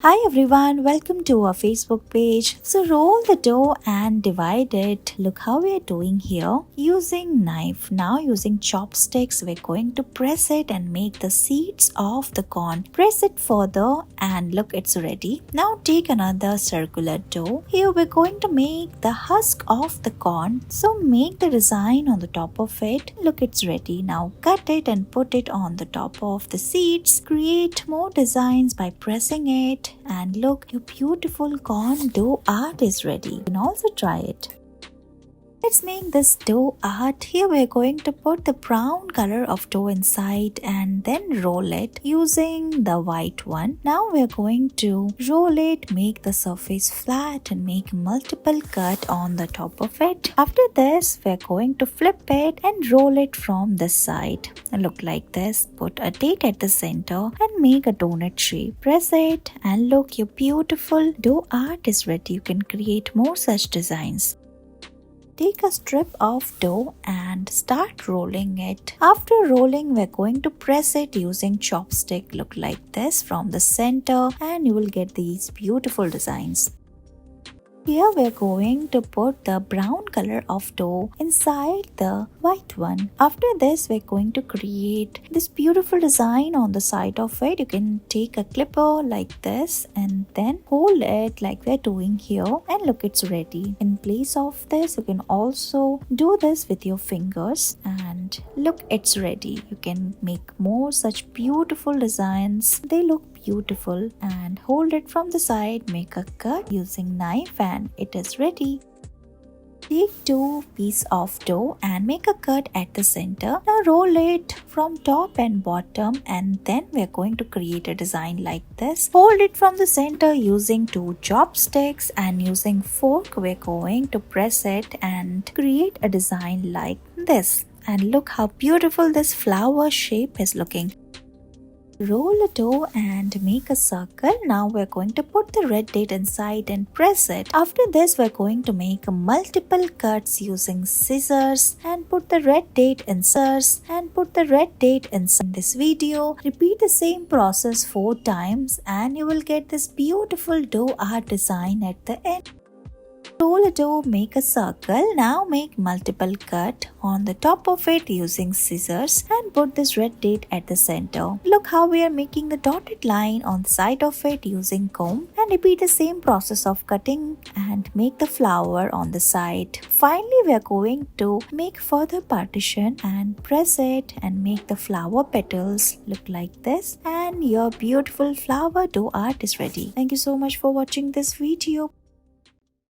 Hi everyone, welcome to our Facebook page. So roll the dough and divide it. Look how we are doing here. Using knife, now using chopsticks, we're going to press it and make the seeds of the corn. Press it further and look, it's ready. Now take another circular dough. Here we're going to make the husk of the corn. So make the design on the top of it. Look, it's ready. Now cut it and put it on the top of the seeds. Create more designs by pressing it. And look, your beautiful corn dough art is ready. You can also try it. Let's make this dough art. Here we're going to put the brown color of dough inside and then roll it using the white one. Now we're going to roll it, make the surface flat and make multiple cut on the top of it. After this, we're going to flip it and roll it from this side. Look like this. Put a date at the center and make a donut shape. Press it and look, your beautiful dough art is ready. You can create more such designs. Take a strip of dough and start rolling it. After rolling, we're going to press it using chopstick. Look like this from the center and you will get these beautiful designs. Here we're going to put the brown color of dough inside the white one. After this, we're going to create this beautiful design on the side of it. You can take a clipper like this and then hold it like we're doing here. And look, it's ready. In place of this, you can also do this with your fingers. And look, it's ready. You can make more such beautiful designs. They look beautiful and hold it from the side, make a cut using knife and it is ready. Take two pieces of dough and make a cut at the center. Now roll it from top and bottom and then we're going to create a design like this. Hold it from the center using two chopsticks and using fork we're going to press it and create a design like this. And look how beautiful this flower shape is looking. Roll the dough and make a circle. Now we're going to put the red date inside and press it. After this, we're going to make multiple cuts using scissors and put the red date inside this video. Repeat the same process 4 times and you will get this beautiful dough art design at the end. Roll a dough, make a circle. Now make multiple cut on the top of it using scissors and put this red date at the center. Look how we are making the dotted line on the side of it using comb and repeat the same process of cutting and make the flower on the side. Finally, we are going to make further partition and press it and make the flower petals look like this and your beautiful flower dough art is ready. Thank you so much for watching this video.